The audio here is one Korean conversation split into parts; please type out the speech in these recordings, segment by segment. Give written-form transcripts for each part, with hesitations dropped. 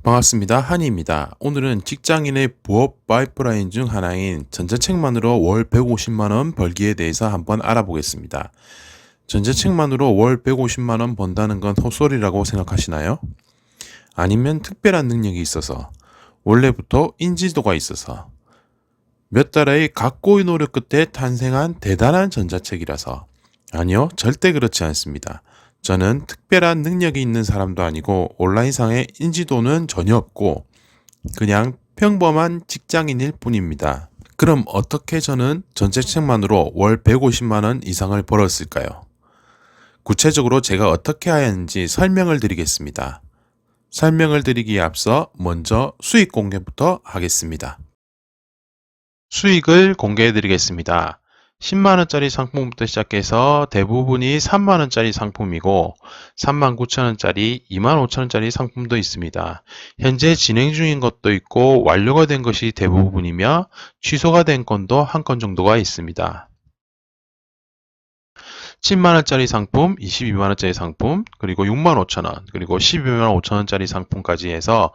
반갑습니다. 한이입니다. 오늘은 직장인의 부업 파이프라인 중 하나인 전자책만으로 월 150만원 벌기에 대해서 한번 알아보겠습니다. 전자책만으로 월 150만원 번다는 건 헛소리라고 생각하시나요? 아니면 특별한 능력이 있어서, 원래부터 인지도가 있어서, 몇 달의 각고의 노력 끝에 탄생한 대단한 전자책이라서? 아니요, 절대 그렇지 않습니다. 저는 특별한 능력이 있는 사람도 아니고 온라인상의 인지도는 전혀 없고 그냥 평범한 직장인일 뿐입니다. 그럼 어떻게 저는 전자책만으로 월 150만원 이상을 벌었을까요? 구체적으로 제가 어떻게 해야 하는지 설명을 드리겠습니다. 설명을 드리기에 앞서 먼저 수익 공개부터 하겠습니다. 수익을 공개해 드리겠습니다. 10만원짜리 상품부터 시작해서 대부분이 3만원짜리 상품이고 39,000원짜리, 25,000원짜리 상품도 있습니다. 현재 진행 중인 것도 있고 완료가 된 것이 대부분이며 취소가 된 건도 한 건 정도가 있습니다. 10만원짜리 상품, 22만원짜리 상품, 그리고 65,000원, 그리고 12만 5천원짜리 상품까지 해서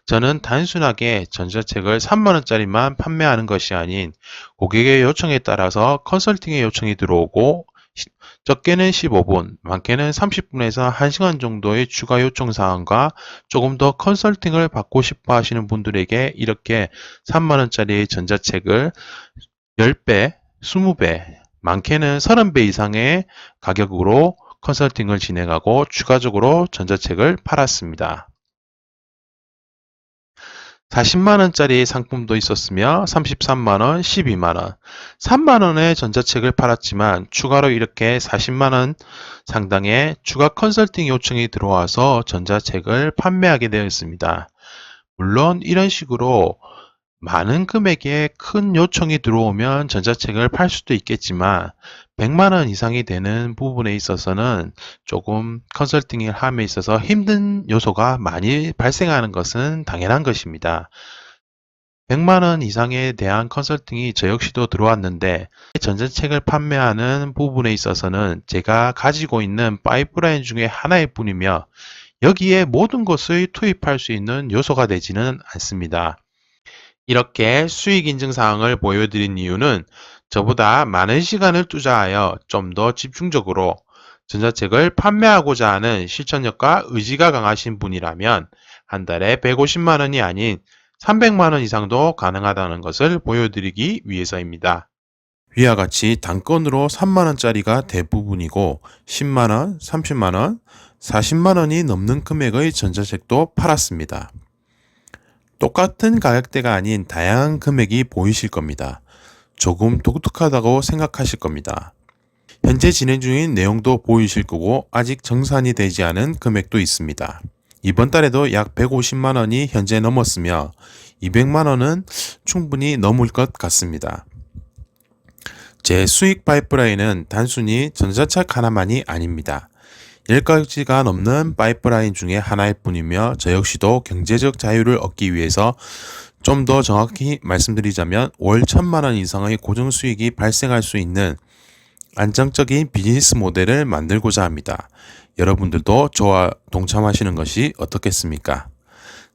저는 단순하게 전자책을 3만원짜리만 판매하는 것이 아닌 고객의 요청에 따라서 컨설팅의 요청이 들어오고 적게는 15분, 많게는 30분에서 1시간 정도의 추가 요청 사항과 조금 더 컨설팅을 받고 싶어 하시는 분들에게 이렇게 3만원짜리 전자책을 10배, 20배, 많게는 30배 이상의 가격으로 컨설팅을 진행하고 추가적으로 전자책을 팔았습니다. 40만원짜리 상품도 있었으며 33만원, 12만원, 3만원의 전자책을 팔았지만 추가로 이렇게 40만원 상당의 추가 컨설팅 요청이 들어와서 전자책을 판매하게 되었습니다. 물론 이런 식으로 많은 금액의 큰 요청이 들어오면 전자책을 팔 수도 있겠지만 100만원 이상이 되는 부분에 있어서는 조금 컨설팅을 함에 있어서 힘든 요소가 많이 발생하는 것은 당연한 것입니다. 100만원 이상에 대한 컨설팅이 저 역시도 들어왔는데 전자책을 판매하는 부분에 있어서는 제가 가지고 있는 파이프라인 중에 하나일 뿐이며 여기에 모든 것을 투입할 수 있는 요소가 되지는 않습니다. 이렇게 수익 인증 사항을 보여드린 이유는 저보다 많은 시간을 투자하여 좀 더 집중적으로 전자책을 판매하고자 하는 실천력과 의지가 강하신 분이라면 한 달에 150만원이 아닌 300만원 이상도 가능하다는 것을 보여드리기 위해서입니다. 위와 같이 단건으로 3만원짜리가 대부분이고 10만원, 30만원, 40만원이 넘는 금액의 전자책도 팔았습니다. 똑같은 가격대가 아닌 다양한 금액이 보이실 겁니다. 조금 독특하다고 생각하실 겁니다. 현재 진행 중인 내용도 보이실 거고 아직 정산이 되지 않은 금액도 있습니다. 이번 달에도 약 150만원이 현재 넘었으며 200만원은 충분히 넘을 것 같습니다. 제 수익 파이프라인은 단순히 전자책 하나만이 아닙니다. 10가지가 넘는 파이프라인 중에 하나일 뿐이며 저 역시도 경제적 자유를 얻기 위해서 좀 더 정확히 말씀드리자면 월 1,000만원 이상의 고정 수익이 발생할 수 있는 안정적인 비즈니스 모델을 만들고자 합니다. 여러분들도 저와 동참하시는 것이 어떻겠습니까?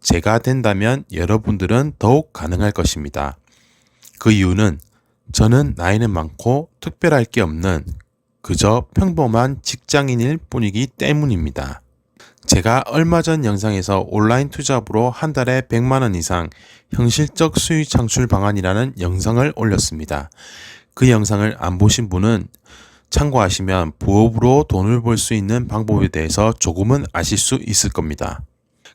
제가 된다면 여러분들은 더욱 가능할 것입니다. 그 이유는 저는 나이는 많고 특별할 게 없는 그저 평범한 직장인일 뿐이기 때문입니다. 제가 얼마 전 영상에서 온라인 투잡으로 한 달에 100만원 이상 현실적 수익 창출 방안이라는 영상을 올렸습니다. 그 영상을 안 보신 분은 참고하시면 부업으로 돈을 벌 수 있는 방법에 대해서 조금은 아실 수 있을 겁니다.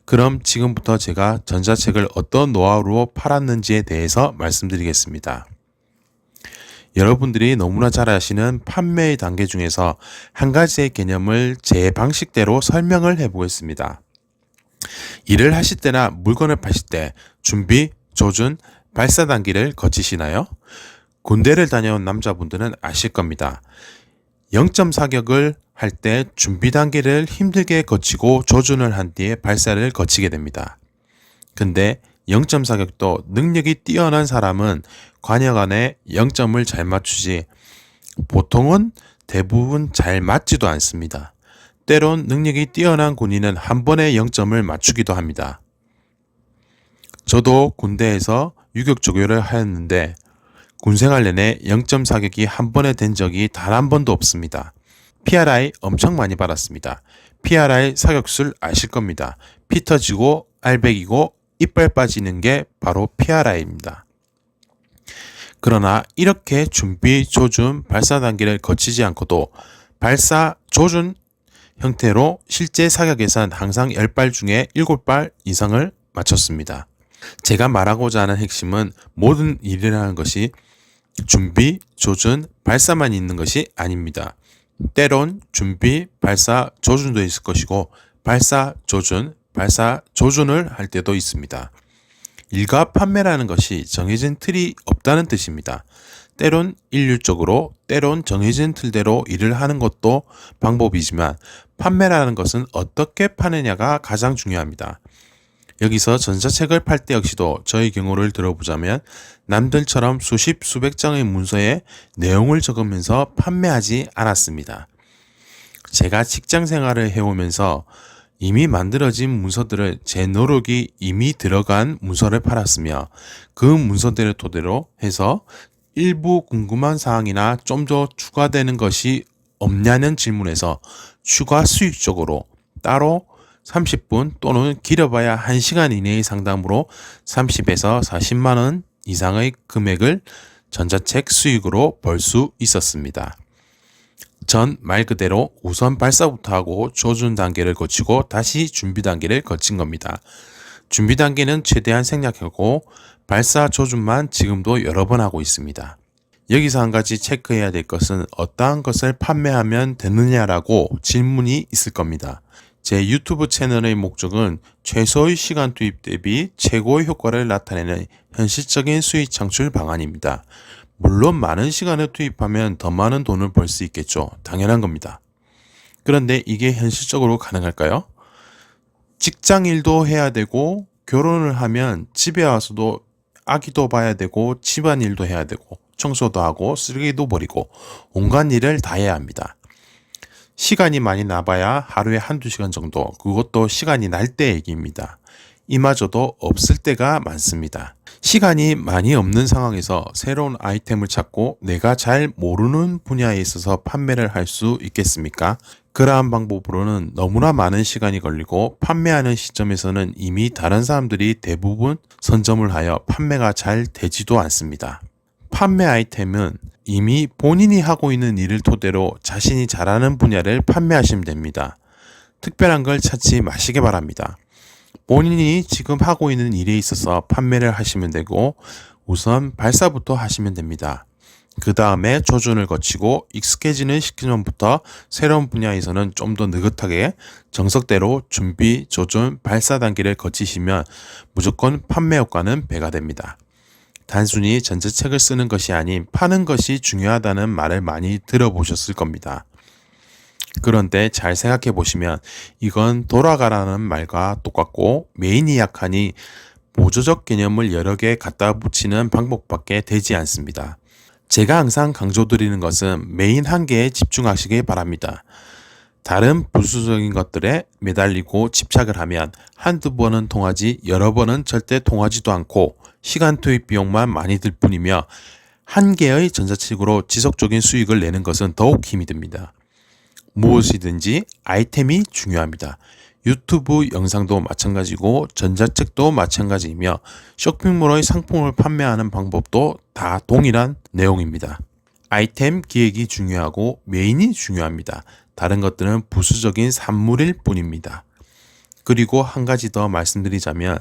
그럼 지금부터 제가 전자책을 어떤 노하우로 팔았는지에 대해서 말씀드리겠습니다. 여러분들이 너무나 잘 아시는 판매의 단계 중에서 한 가지의 개념을 제 방식대로 설명을 해보겠습니다. 일을 하실 때나 물건을 파실 때 준비, 조준, 발사 단계를 거치시나요? 군대를 다녀온 남자분들은 아실 겁니다. 0점 사격을 할 때 준비 단계를 힘들게 거치고 조준을 한 뒤에 발사를 거치게 됩니다. 근데 0점 사격도 능력이 뛰어난 사람은 관역 안에 0점을 잘 맞추지 보통은 대부분 잘 맞지도 않습니다. 때론 능력이 뛰어난 군인은 한 번에 0점을 맞추기도 합니다. 저도 군대에서 유격 조교를 하였는데 군생활 내내 0점 사격이 한 번에 된 적이 단 한 번도 없습니다. PRI 엄청 많이 받았습니다. PRI 사격술 아실 겁니다. 피 터지고 알배기고 이빨 빠지는 게 바로 PRI입니다. 그러나 이렇게 준비, 조준, 발사 단계를 거치지 않고도 발사, 조준 형태로 실제 사격에선 항상 10발 중에 7발 이상을 맞췄습니다. 제가 말하고자 하는 핵심은 모든 일이라는 것이 준비, 조준, 발사만 있는 것이 아닙니다. 때론 준비, 발사, 조준도 있을 것이고 발사, 조준, 발사, 조준을 할 때도 있습니다. 일과 판매라는 것이 정해진 틀이 없다는 뜻입니다. 때론 일률적으로, 때론 정해진 틀대로 일을 하는 것도 방법이지만 판매라는 것은 어떻게 파느냐가 가장 중요합니다. 여기서 전자책을 팔 때 역시도 저의 경우를 들어보자면 남들처럼 수십 수백 장의 문서에 내용을 적으면서 판매하지 않았습니다. 제가 직장 생활을 해오면서 이미 만들어진 문서들을 제 노력이 이미 들어간 문서를 팔았으며 그 문서들을 토대로 해서 일부 궁금한 사항이나 좀 더 추가되는 것이 없냐는 질문에서 추가 수익적으로 따로 30분 또는 길어봐야 1시간 이내의 상담으로 30에서 40만 원 이상의 금액을 전자책 수익으로 벌 수 있었습니다. 전 말 그대로 우선 발사부터 하고 조준 단계를 거치고 다시 준비 단계를 거친 겁니다. 준비 단계는 최대한 생략하고 발사 조준만 지금도 여러 번 하고 있습니다. 여기서 한 가지 체크해야 될 것은 어떠한 것을 판매하면 되느냐라고 질문이 있을 겁니다. 제 유튜브 채널의 목적은 최소의 시간 투입 대비 최고의 효과를 나타내는 현실적인 수익 창출 방안입니다. 물론 많은 시간을 투입하면 더 많은 돈을 벌 수 있겠죠. 당연한 겁니다. 그런데 이게 현실적으로 가능할까요? 직장 일도 해야 되고 결혼을 하면 집에 와서도 아기도 봐야 되고 집안 일도 해야 되고 청소도 하고 쓰레기도 버리고 온갖 일을 다 해야 합니다. 시간이 많이 나봐야 하루에 한두 시간 정도, 그것도 시간이 날 때 얘기입니다. 이마저도 없을 때가 많습니다. 시간이 많이 없는 상황에서 새로운 아이템을 찾고 내가 잘 모르는 분야에 있어서 판매를 할 수 있겠습니까? 그러한 방법으로는 너무나 많은 시간이 걸리고 판매하는 시점에서는 이미 다른 사람들이 대부분 선점을 하여 판매가 잘 되지도 않습니다. 판매 아이템은 이미 본인이 하고 있는 일을 토대로 자신이 잘하는 분야를 판매하시면 됩니다. 특별한 걸 찾지 마시기 바랍니다. 본인이 지금 하고 있는 일에 있어서 판매를 하시면 되고 우선 발사부터 하시면 됩니다. 그 다음에 조준을 거치고 익숙해지는 시점부터 새로운 분야에서는 좀 더 느긋하게 정석대로 준비, 조준, 발사 단계를 거치시면 무조건 판매 효과는 배가 됩니다. 단순히 전자책을 쓰는 것이 아닌 파는 것이 중요하다는 말을 많이 들어보셨을 겁니다. 그런데 잘 생각해 보시면 이건 돌아가라는 말과 똑같고 메인이 약하니 보조적 개념을 여러 개 갖다 붙이는 방법밖에 되지 않습니다. 제가 항상 강조드리는 것은 메인 한 개에 집중하시길 바랍니다. 다른 부수적인 것들에 매달리고 집착을 하면 한두 번은 통하지 여러 번은 절대 통하지도 않고 시간 투입 비용만 많이 들 뿐이며 한 개의 전자책으로 지속적인 수익을 내는 것은 더욱 힘이 듭니다. 무엇이든지 아이템이 중요합니다. 유튜브 영상도 마찬가지고 전자책도 마찬가지이며 쇼핑몰의 상품을 판매하는 방법도 다 동일한 내용입니다. 아이템 기획이 중요하고 메인이 중요합니다. 다른 것들은 부수적인 산물일 뿐입니다. 그리고 한 가지 더 말씀드리자면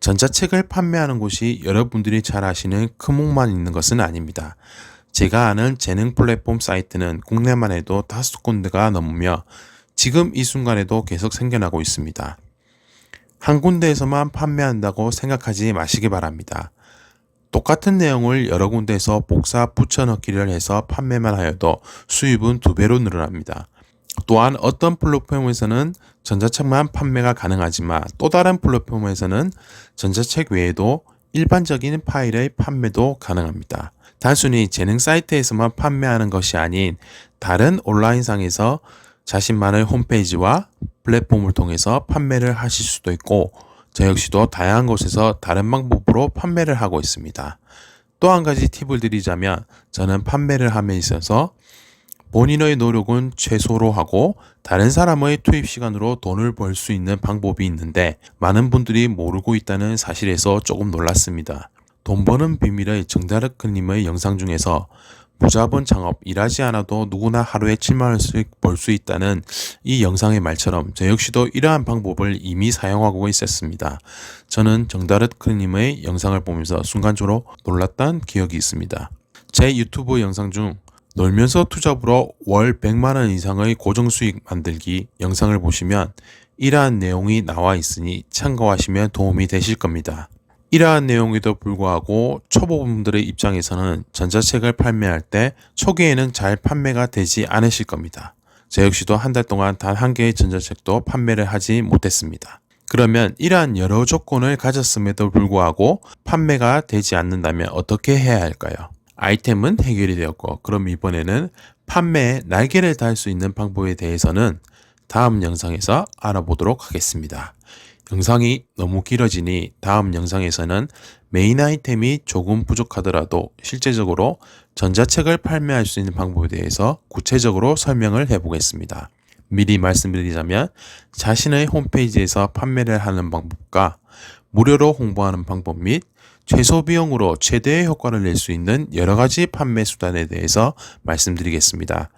전자책을 판매하는 곳이 여러분들이 잘 아시는 크몽만 있는 것은 아닙니다. 제가 아는 재능 플랫폼 사이트는 국내만 해도 5군데가 넘으며 지금 이 순간에도 계속 생겨나고 있습니다. 한 군데에서만 판매한다고 생각하지 마시기 바랍니다. 똑같은 내용을 여러 군데에서 복사 붙여넣기를 해서 판매만 하여도 수입은 2배로 늘어납니다. 또한 어떤 플랫폼에서는 전자책만 판매가 가능하지만 또 다른 플랫폼에서는 전자책 외에도 일반적인 파일의 판매도 가능합니다. 단순히 재능 사이트에서만 판매하는 것이 아닌 다른 온라인상에서 자신만의 홈페이지와 플랫폼을 통해서 판매를 하실 수도 있고 저 역시도 다양한 곳에서 다른 방법으로 판매를 하고 있습니다. 또 한 가지 팁을 드리자면 저는 판매를 함에 있어서 본인의 노력은 최소로 하고 다른 사람의 투입 시간으로 돈을 벌 수 있는 방법이 있는데 많은 분들이 모르고 있다는 사실에서 조금 놀랐습니다. 돈 버는 비밀의 정다르크님의 영상 중에서 무자본 창업, 일하지 않아도 누구나 하루에 7만원씩 벌 수 있다는 이 영상의 말처럼 저 역시도 이러한 방법을 이미 사용하고 있었습니다. 저는 정다르크님의 영상을 보면서 순간적으로 놀랐던 기억이 있습니다. 제 유튜브 영상 중 놀면서 투잡으로 월 100만원 이상의 고정수익 만들기 영상을 보시면 이러한 내용이 나와 있으니 참고하시면 도움이 되실 겁니다. 이러한 내용에도 불구하고 초보분들의 입장에서는 전자책을 판매할 때 초기에는 잘 판매가 되지 않으실 겁니다. 저 역시도 한 달 동안 단 한 개의 전자책도 판매를 하지 못했습니다. 그러면 이러한 여러 조건을 가졌음에도 불구하고 판매가 되지 않는다면 어떻게 해야 할까요? 아이템은 해결이 되었고, 그럼 이번에는 판매에 날개를 달 수 있는 방법에 대해서는 다음 영상에서 알아보도록 하겠습니다. 영상이 너무 길어지니 다음 영상에서는 메인 아이템이 조금 부족하더라도 실제적으로 전자책을 판매할 수 있는 방법에 대해서 구체적으로 설명을 해보겠습니다. 미리 말씀드리자면 자신의 홈페이지에서 판매를 하는 방법과 무료로 홍보하는 방법 및 최소 비용으로 최대의 효과를 낼 수 있는 여러 가지 판매 수단에 대해서 말씀드리겠습니다.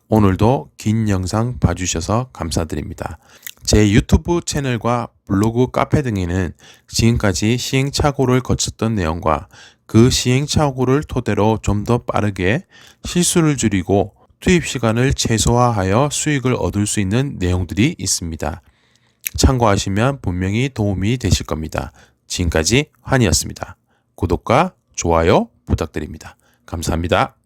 오늘도 긴 영상 봐주셔서 감사드립니다. 제 유튜브 채널과 블로그, 카페 등에는 지금까지 시행착오를 거쳤던 내용과 그 시행착오를 토대로 좀 더 빠르게 실수를 줄이고 투입 시간을 최소화하여 수익을 얻을 수 있는 내용들이 있습니다. 참고하시면 분명히 도움이 되실 겁니다. 지금까지 환이었습니다. 구독과 좋아요 부탁드립니다. 감사합니다.